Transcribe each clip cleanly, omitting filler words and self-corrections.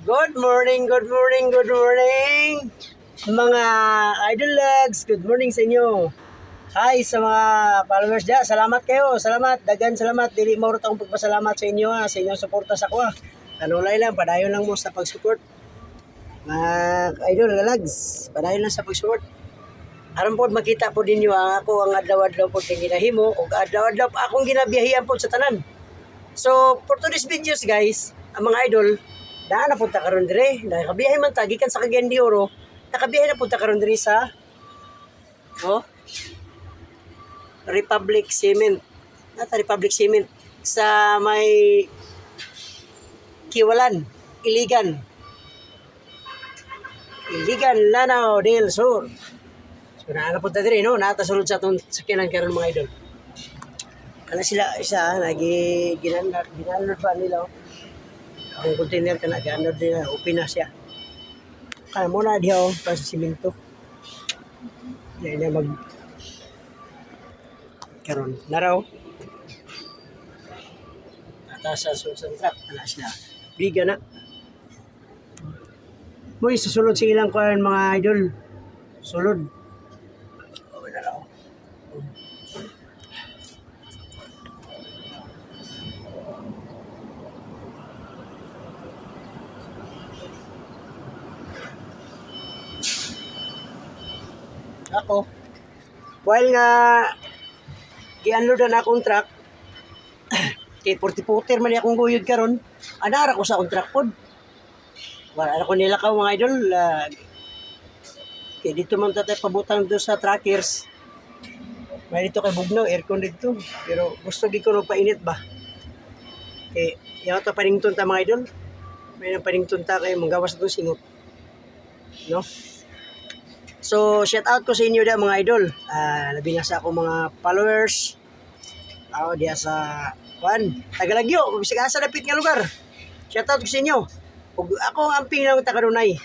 Good morning, good morning, good morning! Mga idol lags, good morning sa inyo. Hi sa mga followers dyan, salamat kayo, salamat, dagan salamat. Dili mo akong pagpasalamat sa inyo sa inyong suporta sa kuha. Tanulay lang, padayon lang mo sa pag-support. Mga idol lags, padayon lang sa pag-support. Aron po makita po ninyo ako ang adlaw-adlaw po ting ginahimo ug adlaw-adlaw akong ginabiyahian po sa tanan. So, for today's videos guys, ang mga idol, daan na punta karon dire, nakabiyahe man ta gikan sa Cagayan de Oro, nakabiyahe na punta karon dire sa Republic Cement. Nata Republic Cement sa may Kiwalan, Iligan, Lanao del Sur. So, na punta dire no, nata sulod sa atong sakyanan karon mga idol. Kana sila isa ginanod pa nila. Ang container ka na, gano'n din na, upin na siya. Kaya muna diya para sa simento. Yan na karon naraw. Ata sa truck, ana sila. Biga na. Mo'y susulod sa ilang kuan mga idol. Sulod. Okay na raw. Ako, while nga i-unload na akong truck, kay 40-footer man akong guyod karon, anara ko sa akong truck pod. Wala ko nila ka mga idol, kay dito man tatay pabutang doon sa trackers. May dito kay Bugnaw, aircon dito, pero gusto gi ko painit ba. Kay yaw ta panington ta mga idol, may nang panington ta kay manggawas doon singot. No? So, shout out ko sa inyo da mga idol. Labi na sa ako mga followers. Ako diya sa Tagalagyo, bisig asa dapit nga lugar. Shout out ko sa inyo. Ug ako ang amping lang taga-Dunay.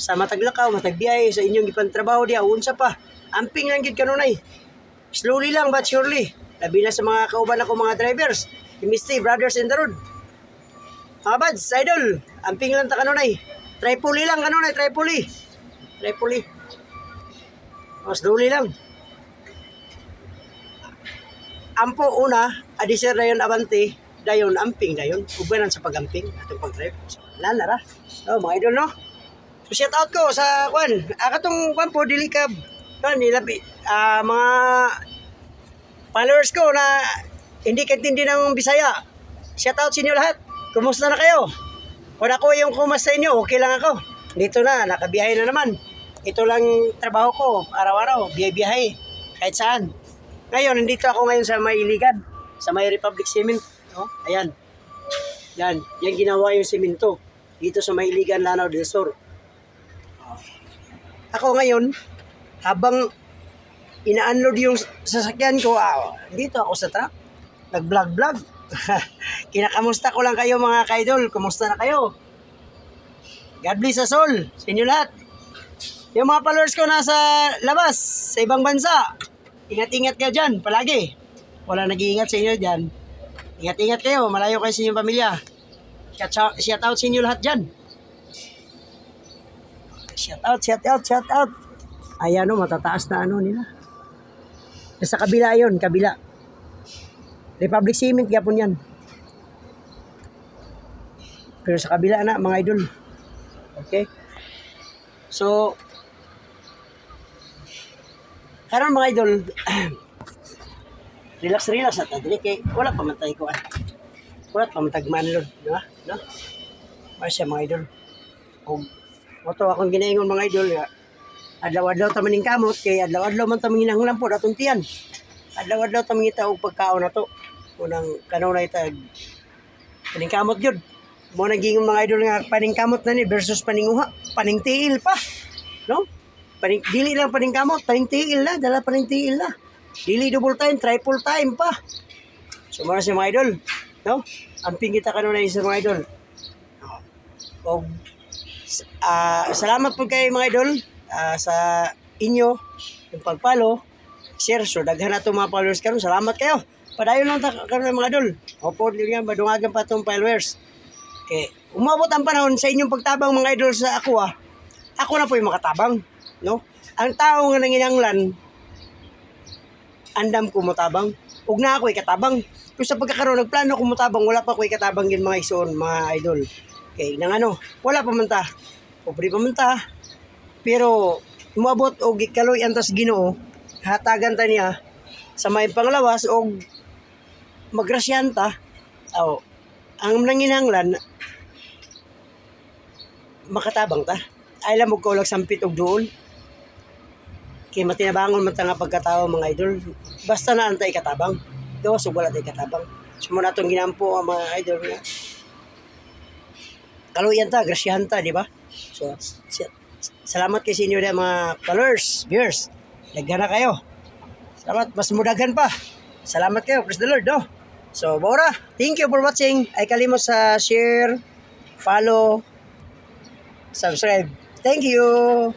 Sa Mataglakaw, Matagbiay, sa inyong ipantrabaho diya, unsa pa. Amping lang gid kanunay. Slowly lang but surely. Labi na sa mga kauban ako mga drivers. Chemistry brothers in the road. Mga buds, idol, amping lang ta kanunay. Tripoli lang kanunay, Tripoli. Mas duli lang. Ampo una, adisir dayon abante, dayon amping dayon. Ubanan sa pagamping atong pag-drive. So, nara. So, mga idol no. So, shout out ko sa akatong po dili ka nilabi mga followers ko na hindi kaintindi ng Bisaya. Shout out sa inyo lahat. Kumusta na kayo? Kung ako yung kumusta inyo, okay lang ako. Dito na, nakabiyahe na naman. Ito lang trabaho ko, araw-araw, biyahe kahit saan. Ngayon, nandito ako ngayon sa may Iligan, sa may Republic Cement. Oh, ayan. Yan ginawa yung simento. Dito sa may Iligan, Lanao del Sur. Ako ngayon, habang ina-unload yung sasakyan ko, dito ako sa truck, nag-vlog. Kinakamusta ko lang kayo mga kaidol. Kumusta na kayo? God bless us all, sa inyo lahat. Yung mga followers ko nasa labas, sa ibang bansa, ingat-ingat kayo dyan, palagi. Wala nag-iingat sa inyo dyan. Ingat-ingat kayo, malayo kayo sa inyong pamilya. Shout out sa inyo lahat dyan. Shout out. Ayan o, matataas na nila. Sa kabila yon, kabila. Republic Cement, yapon yan. Pero sa kabila na, mga idol. Okay? So, karon mga idol, relax at dili kay wala pa man tayo kuan. Wala pa man tagmanlod, no? Masya mga idol. Og moto akong ginaingon mga idol, adlaw-adlaw ta maning kamot kay adlaw-adlaw man ta manginahanglan pod atong tiyan. Adlaw-adlaw ta mangita og pagkaon nato. Unang kanunay tag paningkamot gyud. Mo naging mga idol nga paningkamot na ni versus paninguha, paningtiil pa. No? Dili lang paningkamot, paningtiil na, dala paningtiil na. Dili double time, triple time pa. So mga sa mga idol, no? Amping kita kanunay sa mga idol. O, salamat po kayo mga idol sa inyo yung pag-follow, share, so daghan na itong mga followers karon. Salamat kayo. Padayon lang karon mga idol. Opo, nga madungagan pa itong followers. Okay, umabot ang panahon sa inyong pagtabang mga idol sa ako ako na po yung makatabang, no? Ang tao nga nanginanglan, andam ko motabang. Ug na ako katabang. Kung sa pagkakaroon nagplano ko motabang, wala pa ko katabang yun mga ison, mga idol. Kay nang ano, wala pa man ta. Pobre pa man ta. Pero umabot og ikaloy antas Ginoo, hatagan ta niya sa may panglawas og magrasyan ta. Ang nanginanglan makatabang ta. Ay lang mo ko lang sampit og duol. Kay matinabangon man ta nga pagkatao mga idol. Basta na antay katabang. Gawa so wala tay katabang. Sumo na itong ginampo ang mga idol nga. Kaluyan ta, grasyahan ta, di ba? So, salamat kay sa inyo na mga followers, viewers. Daghan na kayo. Salamat, mas mudagan pa. Salamat kayo, praise the Lord, no? So, Bora, thank you for watching. Ay kalimot sa share, follow, subscribe. Thank you.